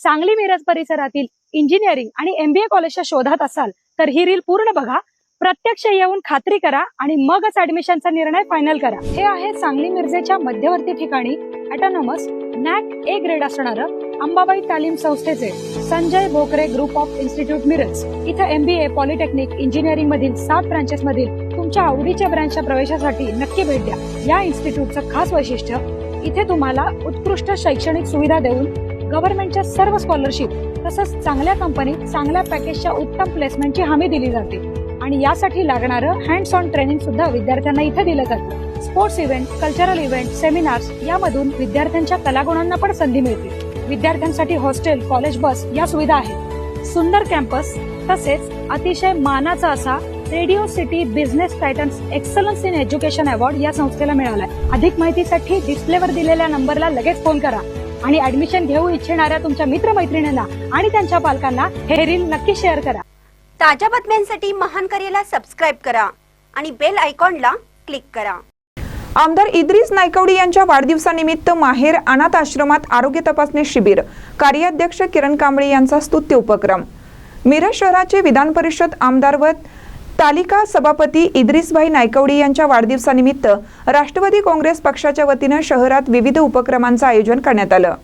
सांगली मिरज परिसरातील इंजिनिअरिंग आणि MBA कॉलेजच्या शोधात असाल तर ही रील पूर्ण बघा, प्रत्यक्ष येऊन खात्री करा आणि मगच ऍडमिशनचा निर्णय फायनल करा। हे आहे सांगली मिरजेच्या मध्यवर्ती ठिकाणी ऑटोनॉमस NAC A ग्रेड असणारं अंबाबाई तालीम संस्थेचे Sanjay Bhokare group of institute Miraj. इथे MBA, पॉलिटेक्निक, इंजिनिअरिंग मधील 7 ब्रांचेस मधील तुमच्या आवडीच्या ब्रँचच्या प्रवेशासाठी नक्की भेट द्या। या इन्स्टिट्यूटचं खास वैशिष्ट्य, इथे तुम्हाला उत्कृष्ट शैक्षणिक सुविधा देऊन गव्हर्नमेंटच्या सर्व स्कॉलरशिप तसंच चांगल्या कंपनीत चांगल्या पॅकेजच्या उत्तम प्लेसमेंटची हमी दिली जाते आणि यासाठी लागणारं हँड्स ऑन ट्रेनिंग सुद्धा विद्यार्थ्यांना इथे दिलं जातं। Sports event, cultural event, seminars यामधून विद्यार्थ्यांच्या कलागुणांना पण संधी मिळते। विद्यार्थ्यांसाठी हॉस्टेल, कॉलेज बस या सुविधा आहेत। सुंदर कॅम्पस तसेच अतिशय मानाचा असा radio city business Titans excellence in education award या संस्थेला मिळालाय। अधिक माहितीसाठी डिस्प्लेवर दिलेल्या नंबरला लगेच फोन करा आणि ऍडमिशन घेऊ इच्छिणाऱ्या तुमच्या मित्रमैत्रिणींना आणि त्यांच्या पालकांना हे रील नक्की शेअर करा। ताज्या बातम्यांसाठी महान करेला सबस्क्राइब करा आणि बेल आयकॉनला क्लिक करा। आमदार इद्रिस नायकवडी यांच्या वाढदिवसानिमित्त माहेर अनाथ आश्रमात आरोग्य तपासणी शिबिर, कार्याध्यक्ष किरण कांबळे यांचा स्तुत्य उपक्रम। मिरज शहराचे विधान परिषद आमदार व तालिका सभापती इद्रिसभाई नायकवडी यांच्या वाढदिवसानिमित्त राष्ट्रवादी काँग्रेस पक्षाच्या वतीने शहरात विविध उपक्रमांचे आयोजन करण्यात आलं।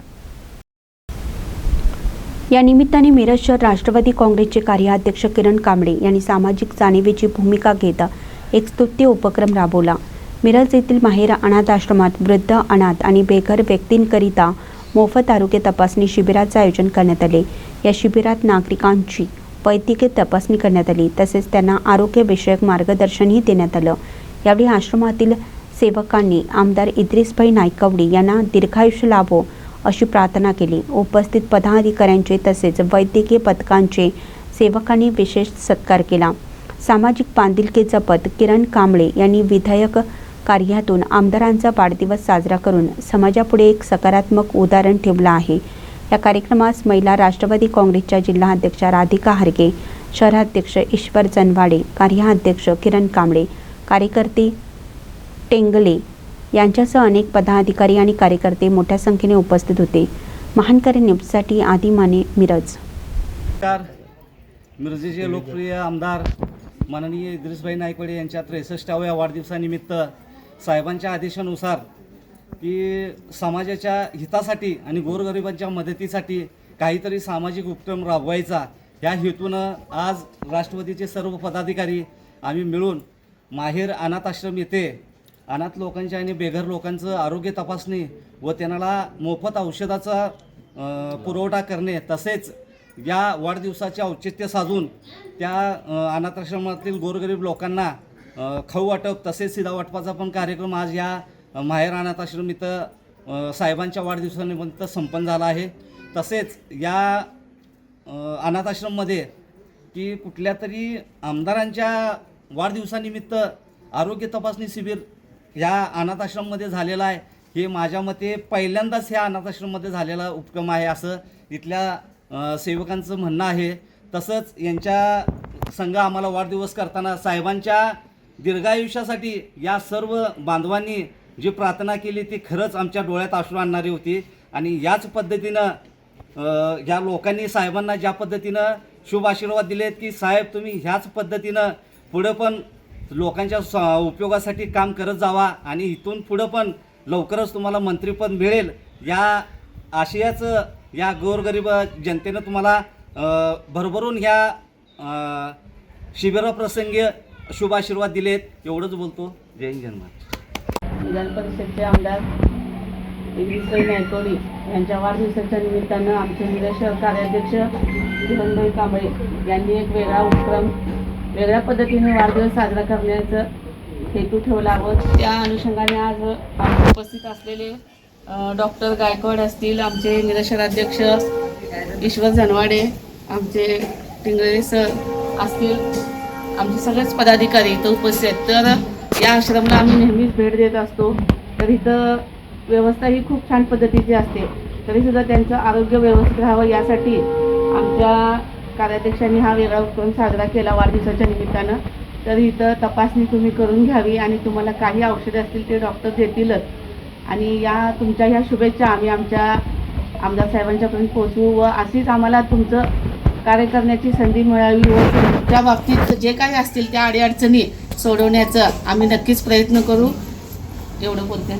या निमित्ताने मिरज शहर राष्ट्रवादी काँग्रेसचे कार्याध्यक्ष किरण कांबळे यांनी सामाजिक जाणीवेची भूमिका घेत एक स्तुत्य उपक्रम राबवला। मिरज येथील माहेर अनाथ आश्रमात वृद्ध, अनाथ आणि बेघर व्यक्तींकरिता मोफत आरोग्य तपासणी शिबिराचे आयोजन करण्यात आले। या शिबिरात नागरिकांची वैद्यकीय तपासणी करण्यात आली तसेच त्यांना आरोग्यविषयक मार्गदर्शनही देण्यात आलं। यावेळी आश्रमातील सेवकांनी आमदार इद्रिसभाई नायकवडी यांना दीर्घायुष्य लाभो अशी प्रार्थना केली। उपस्थित पदाधिकाऱ्यांचे तसेच वैद्यकीय पथकांचे सेवकांनी विशेष सत्कार केला। सामाजिक बांधिलकी जपत किरण कांबळे यांनी विधायक कार्यातून आमदारांचा वाढदिवस साजरा करून समाजापुढे एक सकारात्मक उदाहरण ठेवलं आहे। या कार्यक्रमास महिला राष्ट्रवादी काँग्रेसच्या जिल्हा अध्यक्षा राधिका हरगे, शहराध्यक्ष ईश्वर जनवाडे, कार्याध्यक्ष किरण कांबळे, कार्यकर्ते टेंगले यांच्यासह अनेक पदाधिकारी आणि कार्यकर्ते मोठ्या संख्येने उपस्थित होते। महानकरी न्यूजसाठी आदी माने, मिरज। मिरजेचे लोकप्रिय आमदार माननीय इद्रिसभाई नायकवडी यांच्या 63व्या वाढदिवसानिमित्त साहेबांच्या आदेशानुसार की समाजाच्या हितासाठी आणि गोरगरिबांच्या मदतीसाठी काहीतरी सामाजिक उपक्रम राबवायचा ह्या हेतूनं आज राष्ट्रवादीचे सर्व पदाधिकारी आम्ही मिळून माहेर अनाथ आश्रम येथे अनाथ लोकांच्या आणि बेघर लोकांचं आरोग्य तपासणी व त्यांना मोफत औषधाचा पुरवठा करणे तसेच या वाढदिवसाचे औचित्य साधून त्या अनाथ आश्रमातील गोरगरीब लोकांना खाऊ वाटप तसेच शिधा वाटपाचा पण कार्यक्रम आज या माहेर अनाथ आश्रम इथं साहेबांच्या वाढदिवसानिमित्त संपन्न झाला आहे। तसेच या अनाथ आश्रममध्ये की कुठल्या तरी आमदारांच्या वाढदिवसानिमित्त आरोग्य तपासणी शिबिर ह्या अनाथ आश्रममध्ये झालेला आहे। हे माझ्या मते पहिल्यांदाच ह्या अनाथ आश्रममध्ये झालेला उपक्रम आहे असं इथल्या सेवकांचं म्हणणं आहे। तसंच यांच्या संघ आम्हाला वाढदिवस करताना साहेबांच्या दीर्घायुष्यासाठी या सर्व बांधवांनी जी प्रार्थना केली ती खरंच आमच्या डोळ्यात अश्रू आणणारी होती आणि याच पद्धतीनं या लोकांनी साहेबांना ज्या पद्धतीनं शुभ आशीर्वाद दिलेत की साहेब तुम्ही ह्याच पद्धतीनं पुढं पण लोकांच्या उपयोगासाठी काम करत जावा आणि इथून पुढं पण लवकरच तुम्हाला मंत्रिपद मिळेल या आशयाचं या गोरगरीब जनतेनं तुम्हाला भरभरून ह्या शिबिराप्रसंगी शुभ आशीर्वाद दिलेत एवढंच बोलतो। जय हिंद, जय महाराष्ट्र। विधान परिषदचे आमदार इद्रिसभाई नायकवडी यांच्या वाढदिवसाच्या निमित्तानं आमचे मिरज शहर कार्याध्यक्ष किरणभाई कांबळे यांनी एक वेगळा उपक्रम वेगळ्या पद्धतीने वाढदिवस साजरा करण्याचा हेतू ठेवला व त्या अनुषंगाने आज उपस्थित असलेले डॉक्टर गायकवाड असतील, आमचे मिरज शहराध्यक्ष ईश्वर जनवाडे, आमचे टिंगळे सर असतील, आमचे सगळेच पदाधिकारी इथं उपस्थित आहेत। तर या आश्रमला आम्ही नेहमीच भेट देत असतो। तर इथं व्यवस्था ही खूप छान पद्धतीची असते, तरीसुद्धा त्यांचं आरोग्य व्यवस्थित राहावं यासाठी आमच्या कार्याध्यक्षांनी हा वेगळा उपक्रम साजरा केला वाढदिवसाच्या निमित्तानं। तर इथं तपासणी तुम्ही करून घ्यावी आणि तुम्हाला काही औषधे असतील ते डॉक्टर देतीलच। आणि या तुमच्या ह्या शुभेच्छा आम्ही आमच्या आमदार साहेबांच्यापर्यंत पोहोचवू व अशीच आम्हाला तुमचं कार्य करण्याची संधी मिळावी व तुमच्या बाबतीत जे काही असतील त्या अडीअडचणी सोडवण्याचं आम्ही नक्कीच प्रयत्न करू. एवढं बोलते.